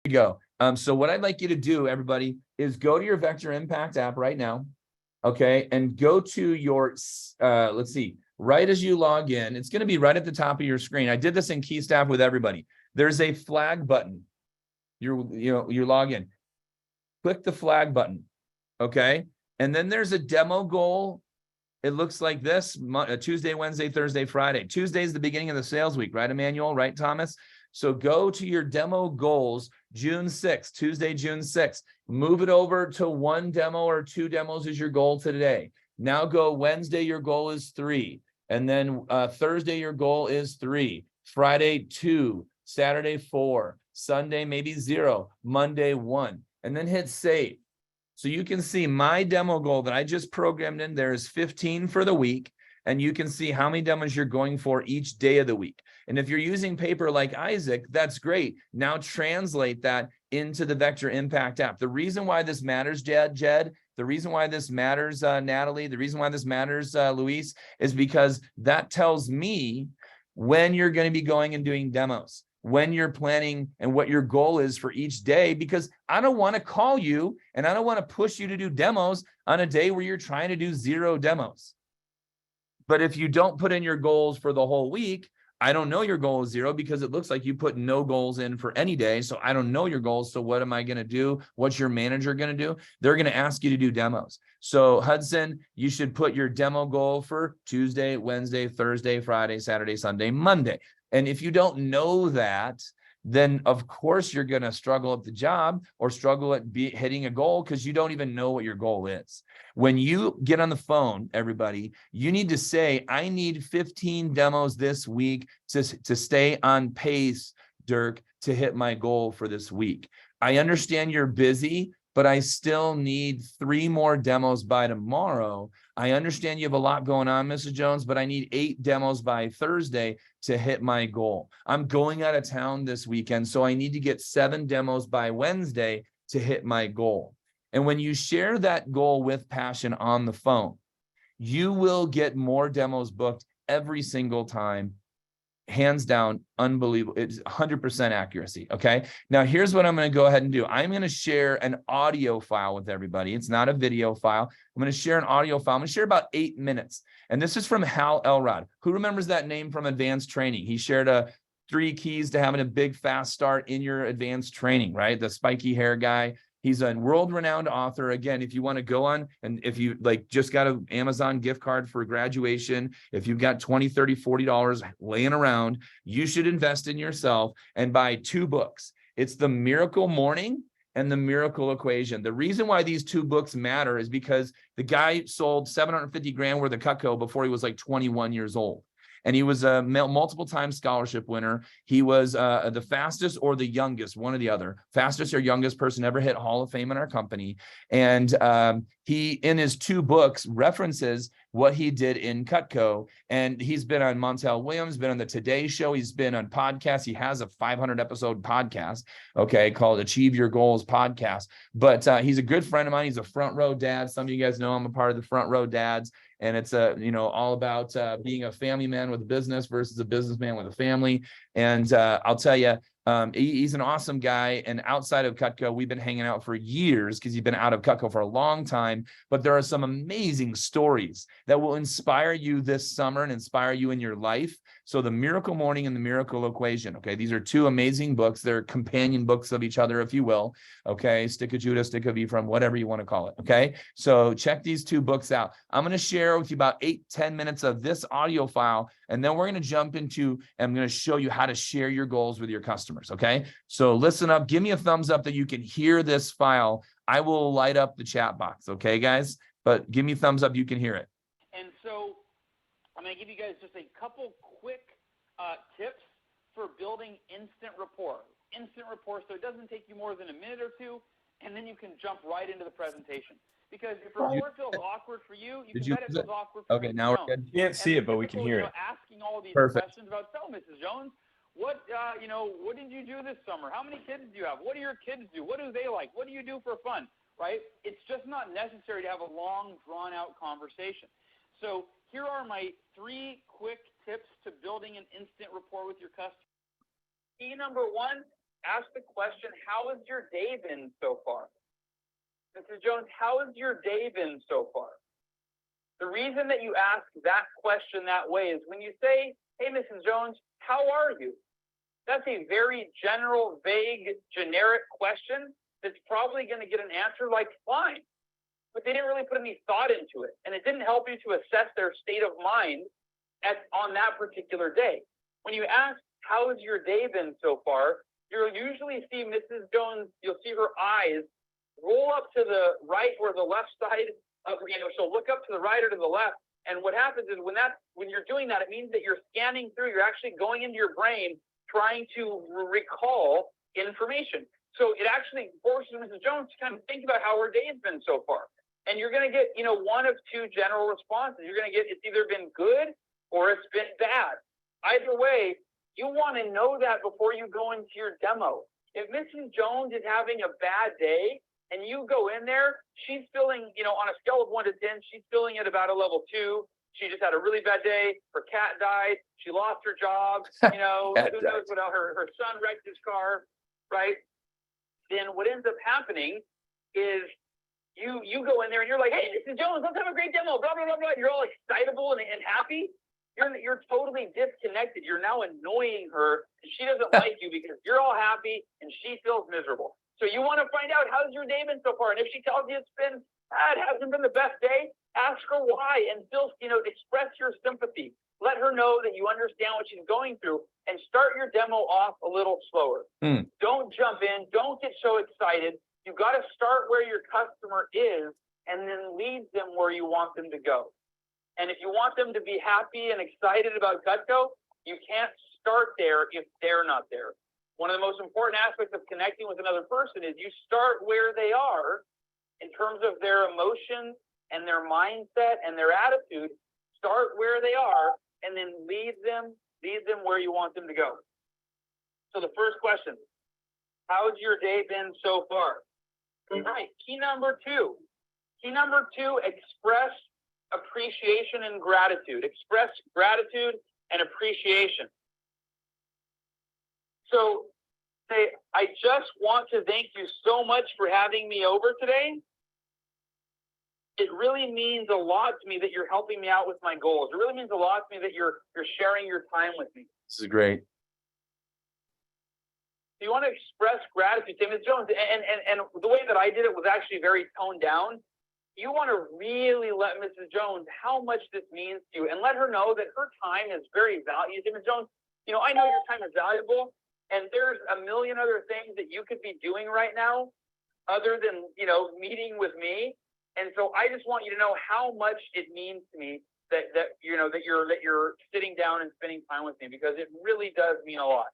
you go. So what I'd like you to do, everybody, is go to your Vector Impact app right now, okay, and go to your, let's see, right as you log in, it's going to be right at the top of your screen. I did this in Keystaff with everybody. There's a flag button. You log in. Click the flag button, okay, and then there's a demo goal. It looks like this: Tuesday, Wednesday, Thursday, Friday. Tuesday is the beginning of the sales week, right, Emmanuel? Right, Thomas? So go to your demo goals, June 6th, Tuesday, June 6th. Move it over to 1 demo or 2 demos is your goal today. Now go Wednesday, your goal is 3. And then Thursday, your goal is 3. Friday, 2. Saturday, 4. Sunday, maybe 0. Monday, 1. And then hit save. So you can see my demo goal that I just programmed in there is 15 for the week. And you can see how many demos you're going for each day of the week. And if you're using paper like Isaac, that's great. Now translate that into the Vector Impact app. The reason why this matters, Jed, the reason why this matters, Natalie, the reason why this matters, Luis, is because that tells me when you're going to be going and doing demos, when you're planning and what your goal is for each day, because I don't want to call you and I don't want to push you to do demos on a day where you're trying to do 0 demos. But if you don't put in your goals for the whole week, I don't know your goal is 0 because it looks like you put no goals in for any day. So I don't know your goals. So what am I going to do? What's your manager going to do? They're going to ask you to do demos. So Hudson, you should put your demo goal for Tuesday, Wednesday, Thursday, Friday, Saturday, Sunday, Monday. And if you don't know that, then of course you're going to struggle at the job or struggle at hitting a goal because you don't even know what your goal is. When you get on the phone, everybody, you need to say, I need 15 demos this week to stay on pace, Dirk, to hit my goal for this week. I understand you're busy, but I still need 3 more demos by tomorrow. I understand you have a lot going on, Mrs. Jones, but I need 8 demos by Thursday to hit my goal. I'm going out of town this weekend, so I need to get 7 demos by Wednesday to hit my goal. And when you share that goal with passion on the phone, you will get more demos booked every single time. Hands down, unbelievable. It's 100% accuracy. Okay. Now here's what I'm going to go ahead and do. I'm going to share an audio file with everybody. It's not a video file. I'm going to share an audio file. I'm going to share about 8 minutes. And this is from Hal Elrod. Who remembers that name from advanced training? He shared 3 keys to having a big, fast start in your advanced training, right? The spiky hair guy. He's a world-renowned author. Again, if you want to go on, and if you just got an Amazon gift card for graduation, if you've got $20, $30, $40 laying around, you should invest in yourself and buy 2 books. It's The Miracle Morning and The Miracle Equation. The reason why these 2 books matter is because the guy sold 750 grand worth of Cutco before he was like 21 years old. And he was a multiple-time scholarship winner. He was the fastest or the youngest, one or the other, fastest or youngest person ever hit Hall of Fame in our company. And he, in his 2 books, references what he did in Cutco. And he's been on Montel Williams, been on the Today Show. He's been on podcasts. He has a 500-episode podcast, okay, called Achieve Your Goals Podcast. But he's a good friend of mine. He's a front row dad. Some of you guys know I'm a part of the front row dads. And it's all about being a family man with a business versus a businessman with a family. And I'll tell you, he's an awesome guy. And outside of Cutco, we've been hanging out for years because he's been out of Cutco for a long time. But there are some amazing stories that will inspire you this summer and inspire you in your life. So The Miracle Morning and The Miracle Equation. Okay, these are 2 amazing books. They're companion books of each other, if you will. Okay, stick of Judah, stick of Ephraim, whatever you want to call it. Okay, so check these 2 books out. I'm going to share with you about 8-10 minutes of this audio file, and then we're going to jump into, and I'm going to show you how to share your goals with your customers. Okay, so listen up. Give me a thumbs up that you can hear this file. I will light up the chat box. Okay, guys, but give me a thumbs up you can hear it. And so I'm going to give you guys just a couple quick tips for building instant rapport. Instant rapport, so it doesn't take you more than a minute or 2, and then you can jump right into the presetation. Because if rapport feels awkward for you, you can bet it feels awkward for Okay, now we're good. You can't see it, but we can hear it. Asking all these Perfect. questions about, so Mrs. Jones, what did you do this summer? How many kids do you have? What do your kids do? What do they like? What do you do for fun? Right? It's just not necessary to have a long, drawn-out conversation. So here are my 3 quick tips to building an instant rapport with your customer. Key number 1, ask the question, how has your day been so far? Mrs. Jones, how has your day been so far? The reason that you ask that question that way is when you say, hey, Mrs. Jones, how are you? That's a very general, vague, generic question that's probably going to get an answer like fine, but they didn't really put any thought into it. And it didn't help you to assess their state of mind on that particular day. When you ask, how has your day been so far? You'll usually see Mrs. Jones, you'll see her eyes roll up to the right or the left side of, she'll look up to the right or to the left. And what happens is when you're doing that, it means that you're scanning through, you're actually going into your brain, trying to recall information. So it actually forces Mrs. Jones to kind of think about how her day has been so far. And you're going to get, one of two general responses. You're going to get, it's either been good or it's been bad. Either way, you want to know that before you go into your demo. If Mrs. Jones is having a bad day and you go in there, she's feeling, on a scale of 1 to 10, she's feeling at about a level 2. She just had a really bad day. Her cat died. She lost her job. Who knows what else? Her son wrecked his car, right? Then what ends up happening is you go in there and you're like, hey, Mrs. Jones, let's have a great demo, blah, blah, blah, blah. You're all excitable and happy. You're totally disconnected. You're now annoying her. And she doesn't like you because you're all happy and she feels miserable. So you want to find out, how's your day been so far? And if she tells you it hasn't been the best day, ask her why and still, express your sympathy. Let her know that you understand what she's going through and start your demo off a little slower. Don't jump in. Don't get so excited. You've got to start where your customer is and then lead them where you want them to go. And if you want them to be happy and excited about Cutco, you can't start there if they're not there. One of the most important aspects of connecting with another person is you start where they are in terms of their emotions and their mindset and their attitude. Start where they are and then lead them where you want them to go. So the first question, how's your day been so far? All right, key number two, express appreciation and gratitude. Express gratitude and appreciation. So say, I just want to thank you so much for having me over today. It really means a lot to me that you're helping me out with my goals. It really means a lot to me that you're sharing your time with me. This is great. So you want to express gratitude to Ms. Jones, and the way that I did it was actually very toned down. You want to really let Mrs. Jones how much this means to you and let her know that her time is very valuable. Ms. Jones, I know your time is valuable, and there's a million other things that you could be doing right now other than, meeting with me. And so I just want you to know how much it means to me that you're sitting down and spending time with me, because it really does mean a lot.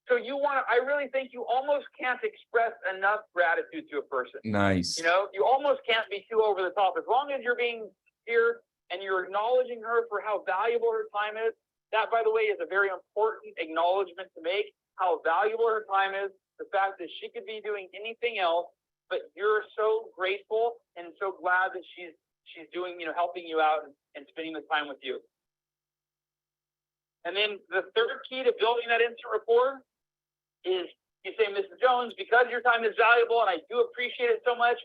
So I really think you almost can't express enough gratitude to a person. Nice. You almost can't be too over the top. As long as you're being here and you're acknowledging her for how valuable her time is, that, by the way, is a very important acknowledgement to make, how valuable her time is, the fact that she could be doing anything else, but you're so grateful and so glad that she's doing, helping you out and spending the time with you. And then the third key to building that instant rapport is you say, Mrs. Jones, because your time is valuable and I do appreciate it so much,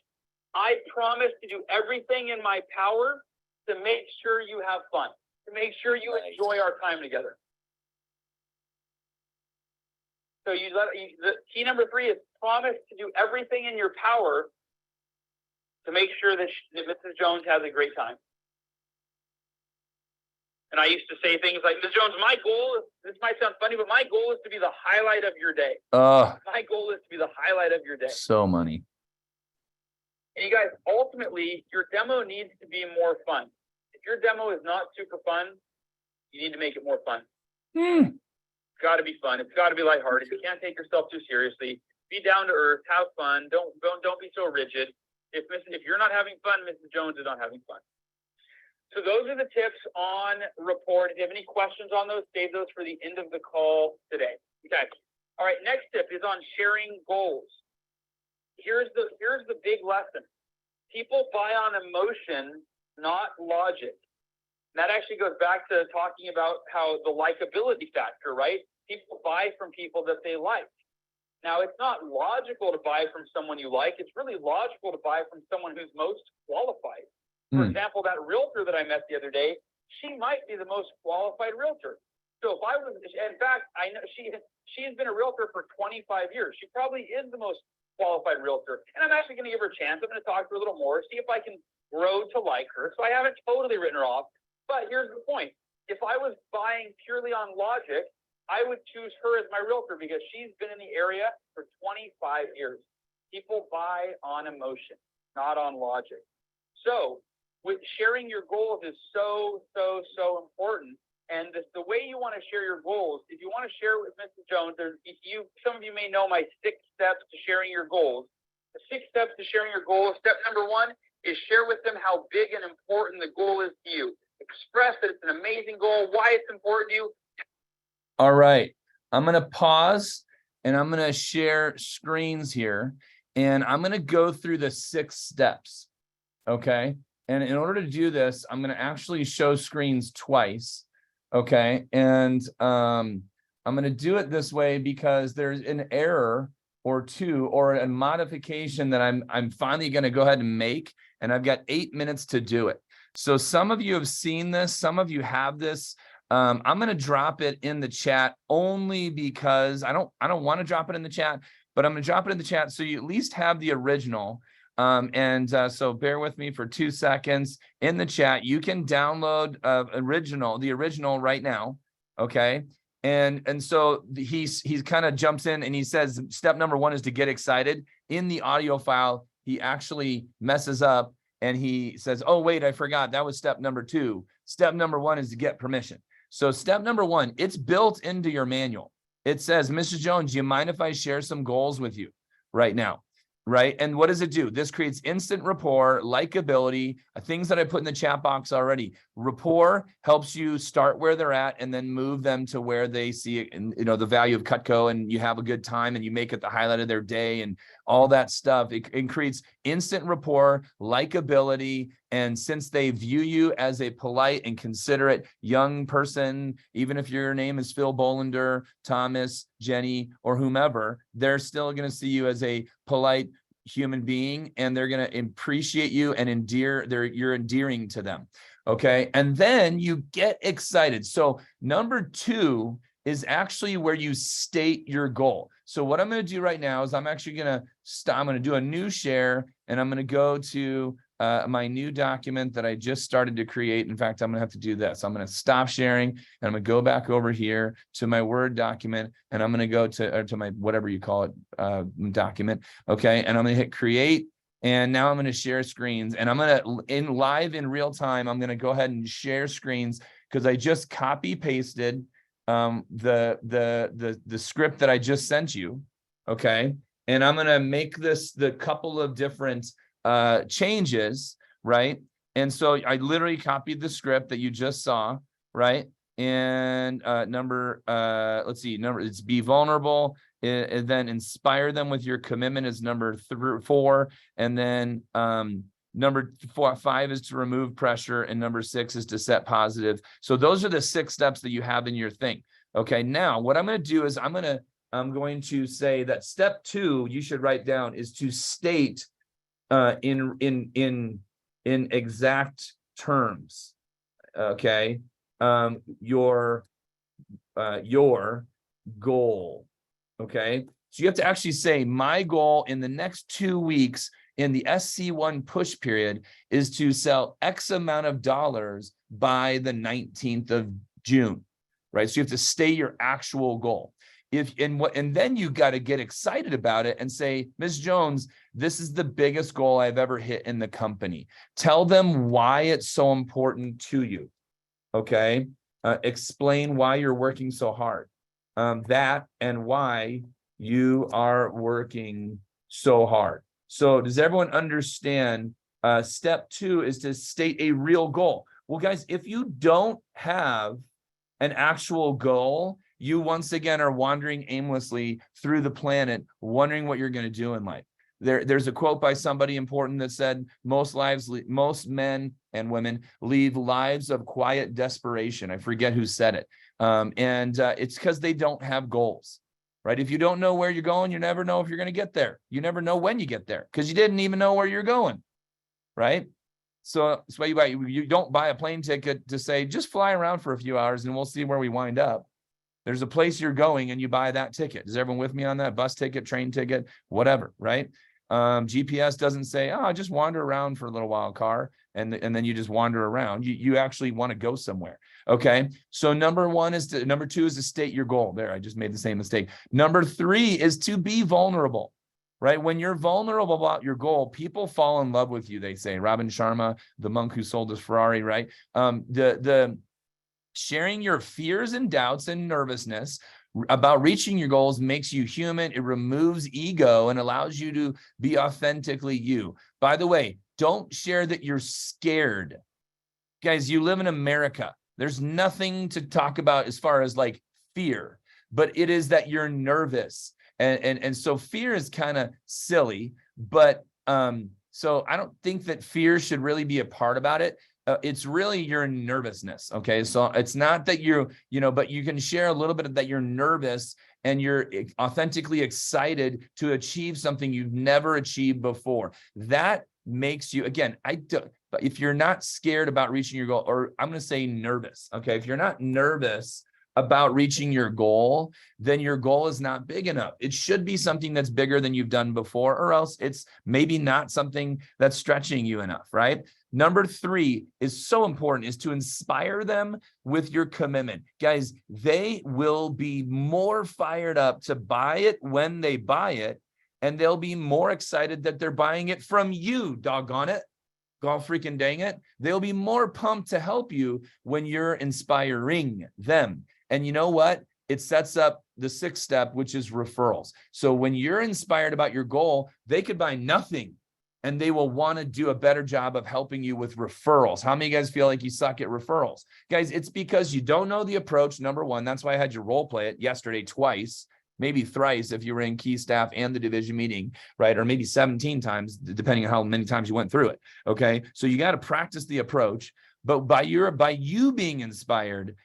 I promise to do everything in my power to make sure you have fun, to make sure you enjoy our time together. So the key number 3 is promise to do everything in your power to make sure that Mrs. Jones has a great time. And I used to say things like, Ms. Jones, my goal, this might sound funny, but my goal is to be the highlight of your day. My goal is to be the highlight of your day. So money. And you guys, ultimately, your demo needs to be more fun. If your demo is not super fun, you need to make it more fun. It's got to be fun. It's got to be lighthearted. You can't take yourself too seriously. Be down to earth. Have fun. Don't be so rigid. If you're not having fun, Mrs. Jones is not having fun. So those are the tips on rapport. If you have any questions on those, save those for the end of the call today. Okay. All right. Next tip is on sharing goals. Here's the big lesson. People buy on emotion, not logic. And that actually goes back to talking about how the likability factor, right? People buy from people that they like. Now, it's not logical to buy from someone you like. It's really logical to buy from someone who's most qualified. For example, that realtor that I met the other day, she might be the most qualified realtor. So if I was, in fact, I know she's been a realtor for 25 years. She probably is the most qualified realtor. And I'm actually going to give her a chance. I'm going to talk to her a little more, see if I can grow to like her. So I haven't totally written her off. But here's the point. If I was buying purely on logic, I would choose her as my realtor because she's been in the area for 25 years. People buy on emotion, not on logic. So with sharing your goals is so important. And the way you want to share your goals, if you want to share with Mrs. Jones, some of you may know my 6 steps to sharing your goals. The 6 steps to sharing your goals. Step number 1 is share with them how big and important the goal is to you. Express that it's an amazing goal, why it's important to you. All right, I'm going to pause and I'm going to share screens here and I'm going to go through the 6 steps. Okay. And in order to do this, I'm going to actually show screens twice. Okay. And I'm going to do it this way because there's an error or 2 or a modification that I'm finally going to go ahead and make. And I've got 8 minutes to do it. So some of you have seen this, some of you have this. I'm going to drop it in the chat only because I don't want to drop it in the chat, but I'm going to drop it in the chat so you at least have the original. So bear with me for 2 seconds in the chat. You can download the original right now. Okay. And so he's kind of jumps in and he says, step number 1 is to get excited. In the audio file, he actually messes up and he says, oh, wait, I forgot. That was step number 2. Step number 1 is to get permission. So step number 1, it's built into your manual. It says, Mrs. Jones, do you mind if I share some goals with you right now? Right. And what does it do? This creates instant rapport, likability, things that I put in the chat box already. Rapport helps you start where they're at and then move them to where they see it, and the value of Cutco, and you have a good time and you make it the highlight of their day and all that stuff. It creates instant rapport, likability. And since they view you as a polite and considerate young person, even if your name is Phil Bolander, Thomas, Jenny, or whomever, they're still going to see you as a polite human being, and they're going to appreciate you and you're endearing to them. Okay. And then you get excited. So number 2 is actually where you state your goal. So what I'm going to do right now is I'm going to do a new share, and I'm going to go to my new document that I just started to create. In fact, I'm going to have to do this. I'm going to stop sharing and I'm going to go back over here to my Word document, and I'm going to go to my, whatever you call it, document. Okay. And I'm going to hit create. And now I'm going to share screens, and I'm going to live in real time. I'm going to go ahead and share screens because I just copy pasted the script that I just sent you. Okay. And I'm going to make this the couple of different changes, right? And so I literally copied the script that you just saw, right? And it's be vulnerable, and then inspire them with your commitment is number 4. And then number 5 is to remove pressure, and number 6 is to set positive. So those are the 6 steps that you have in your thing. Okay. Now what I'm going to do is I'm going to say that step 2 you should write down is to state in exact terms. Okay. Your goal. Okay. So you have to actually say, my goal in the next 2 weeks in the SC1 push period is to sell X amount of dollars by the 19th of June, right? So you have to state your actual goal. And then you got to get excited about it and say, Ms. Jones, this is the biggest goal I've ever hit in the company. Tell them why it's so important to you. Okay. Explain why you're working so hard. That and why you are working so hard. So does everyone understand? Step 2 is to state a real goal. Well, guys, if you don't have an actual goal, you once again are wandering aimlessly through the planet, wondering what you're going to do in life. There's a quote by somebody important that said, most men and women lead lives of quiet desperation. I forget who said it. It's because they don't have goals, right? If you don't know where you're going, you never know if you're going to get there. You never know when you get there because you didn't even know where you're going, right? So that's why you don't buy a plane ticket to say, just fly around for a few hours and we'll see where we wind up. There's a place you're going and you buy that ticket. Is everyone with me on that? Bus ticket, train ticket, whatever, right? GPS doesn't say, oh, just wander around for a little while, car, and then you just wander around. You actually want to go somewhere. Okay. So number two is to state your goal. There, I just made the same mistake. Number 3 is to be vulnerable. Right? When you're vulnerable about your goal, people fall in love with you, they say. Robin Sharma, the monk who sold his Ferrari, right? The sharing your fears and doubts and nervousness about reaching your goals makes you human. It removes ego and allows you to be authentically you. By the way, don't share that you're scared. Guys, you live in America. There's nothing to talk about as far as like fear, but it is that you're nervous. And so fear is kind of silly, but so I don't think that fear should really be a part about it. It's really your nervousness. Okay. So it's not that but you can share a little bit of that you're nervous and you're authentically excited to achieve something you've never achieved before. That makes you, again, but if you're not scared about reaching your goal, or I'm going to say nervous. Okay. If you're not nervous about reaching your goal, then your goal is not big enough. It should be something that's bigger than you've done before, or else it's maybe not something that's stretching you enough, right? Number 3 is so important, is to inspire them with your commitment. Guys, they will be more fired up to buy it when they buy it, and they'll be more excited that they're buying it from you, doggone it. God freaking dang it. They'll be more pumped to help you when you're inspiring them. And you know what? It sets up the 6th step, which is referrals. So when you're inspired about your goal, they could buy nothing and they will want to do a better job of helping you with referrals. How many of you guys feel like you suck at referrals? Guys, it's because you don't know the approach, number 1. That's why I had you role play it yesterday twice, maybe thrice if you were in key staff and the division meeting, right? Or maybe 17 times, depending on how many times you went through it. Okay. So you got to practice the approach, but by you being inspired,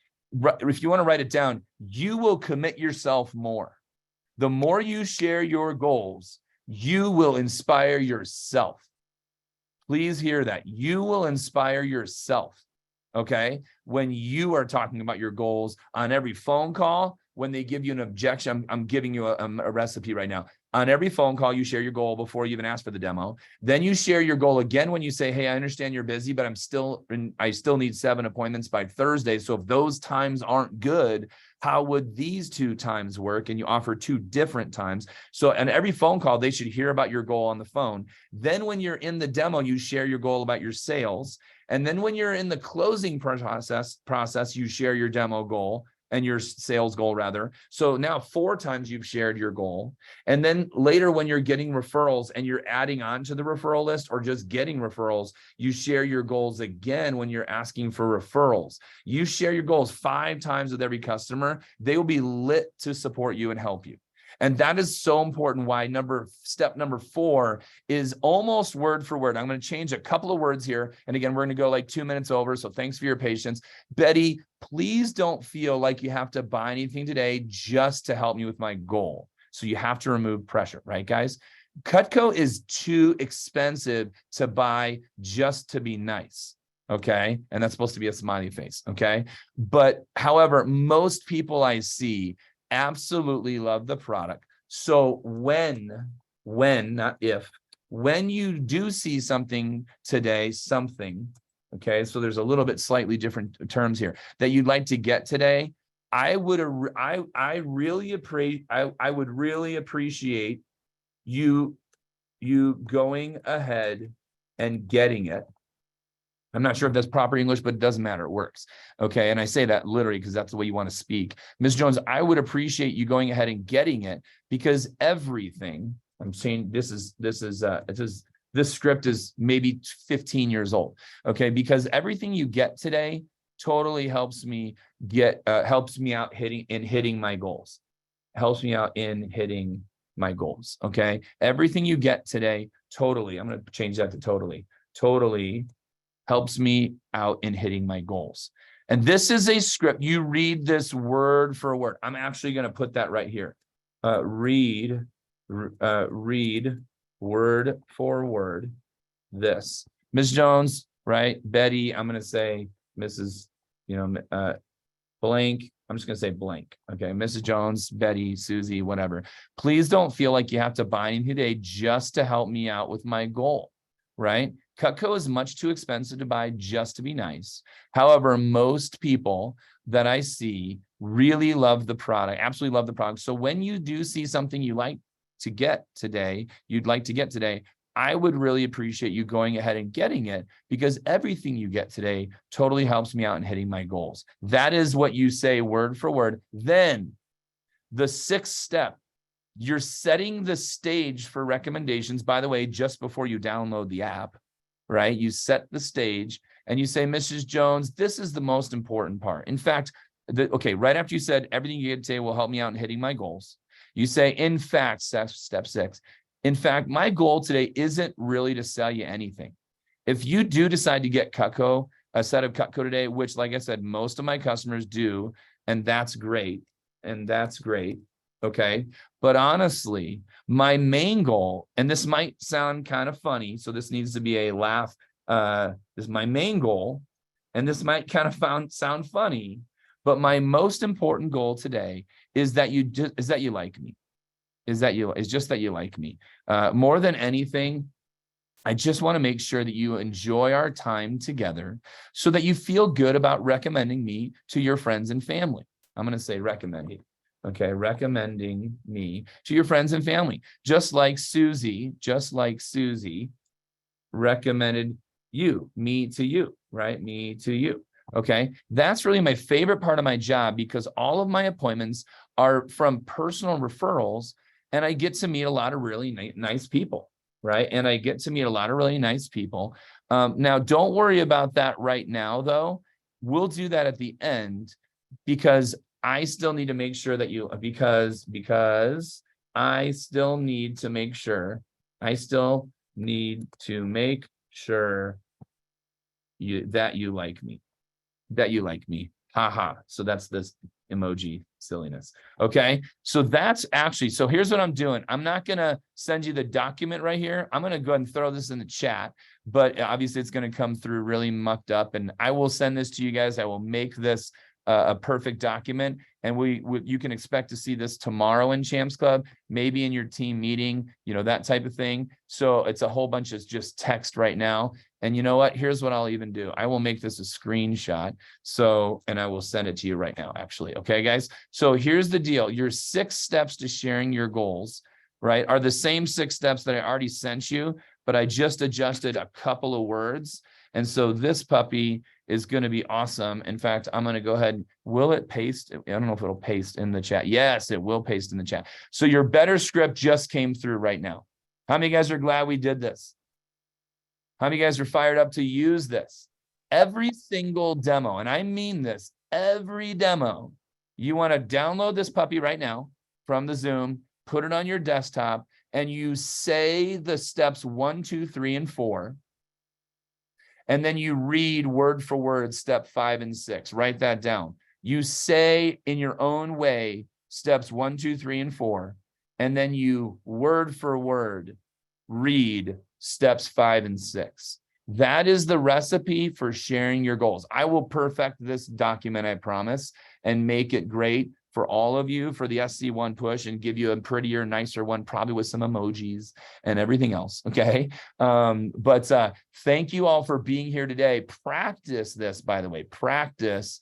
if you want to write it down, you will commit yourself more. The more you share your goals, you will inspire yourself. Please hear that. You will inspire yourself. Okay. When you are talking about your goals on every phone call, when they give you an objection, I'm giving you a recipe right now. On every phone call, you share your goal before you even ask for the demo. Then you share your goal again when you say, hey, I understand you're busy, but I still need 7 appointments by Thursday. So if those times aren't good, how would these 2 times work? And you offer 2 different times. So on every phone call, they should hear about your goal on the phone. Then when you're in the demo, you share your goal about your sales. And then when you're in the closing process, you share your demo goal and your sales goal rather. So now 4 times you've shared your goal. And then later when you're getting referrals and you're adding on to the referral list or just getting referrals, you share your goals again when you're asking for referrals. You share your goals 5 times with every customer. They will be lit to support you and help you. And that is so important why step number 4 is almost word for word. I'm going to change a couple of words here. And again, we're going to go like 2 minutes over. So thanks for your patience. Betty, please don't feel like you have to buy anything today just to help me with my goal. So you have to remove pressure, right, guys? Cutco is too expensive to buy just to be nice. Okay. And that's supposed to be a smiley face. Okay. But however, most people I see absolutely love the product. So when, not if, when you do see something today, okay, so there's a little bit slightly different terms here that you'd like to get today, I would really appreciate you going ahead and getting it. I'm not sure if that's proper English, but it doesn't matter. It works. Okay. And I say that literally because that's the way you want to speak. Ms. Jones, I would appreciate you going ahead and getting it because everything I'm saying, this script is maybe 15 years old. Okay. Because everything you get today totally helps me out hitting my goals. Helps me out in hitting my goals. Okay. Everything you get today, totally. I'm going to change that to totally helps me out in hitting my goals. And this is a script. You read this word for word. I'm actually going to put that right here. read word for word this. Ms. Jones, right? Betty, I'm going to say Mrs. Blank. I'm just going to say blank. Okay. Mrs. Jones, Betty, Susie, whatever. Please don't feel like you have to buy anything today just to help me out with my goal, right? Cutco is much too expensive to buy just to be nice. However, most people that I see really love the product, absolutely love the product. So when you do see something you like to get today, I would really appreciate you going ahead and getting it, because everything you get today totally helps me out in hitting my goals. That is what you say word for word. Then the sixth step, you're setting the stage for recommendations. By the way, just before you download the app, right? You set the stage and you say, Mrs. Jones, this is the most important part. In fact, right after you said everything you get today will help me out in hitting my goals, you say, in fact, step 6, in fact, my goal today isn't really to sell you anything. If you do decide to get Cutco, a set of Cutco today, which, like I said, most of my customers do, and that's great. Okay. But honestly, my main goal, and this might sound kind of funny, so this needs to be a laugh. This is my main goal, and this might kind of sound funny, but my most important goal today is that you like me. Is just that you like me. More than anything, I just want to make sure that you enjoy our time together so that you feel good about recommending me to your friends and family. I'm going to say recommending. Okay, recommending me to your friends and family. Just like Susie recommended me to you, right? Me to you. Okay, that's really my favorite part of my job, because all of my appointments are from personal referrals, and I get to meet a lot of really nice people, right? And I get to meet a lot of really nice people. Now, don't worry about that right now, though. We'll do that at the end, because I still need to make sure that because I still need to make sure, that you like me. Haha. So that's this emoji silliness. Okay. So that's actually, so here's what I'm doing. I'm not going to send you the document right here. I'm going to go ahead and throw this in the chat, but obviously it's going to come through really mucked up, and I will send this to you guys. I will make this a perfect document, and you can expect to see this tomorrow in Champs Club, maybe in your team meeting, that type of thing. So it's a whole bunch of just text right now. And you know what? Here's what I'll even do. I will make this a screenshot. And I will send it to you right now, actually. Okay, guys. So here's the deal. Your 6 steps to sharing your goals, right, are the same 6 steps that I already sent you, but I just adjusted a couple of words. And so this puppy is going to be awesome. In fact, I'm going to go ahead. Will it paste? I don't know if it'll paste in the chat. Yes, it will paste in the chat. So your better script just came through right now. How many of you guys are glad we did this? How many of you guys are fired up to use this? Every single demo, and I mean this, every demo, you want to download this puppy right now from the Zoom, put it on your desktop, and you say the steps 1, 2, 3, and 4. And then you read word for word step 5 and 6. Write that down. You say in your own way steps 1, 2, 3, and 4. And then you word for word read steps 5 and 6. That is the recipe for sharing your goals. I will perfect this document, I promise, and make it great for all of you for the SC1 push, and give you a prettier, nicer one, probably with some emojis and everything else. Okay. But thank you all for being here today. Practice this, by the way, practice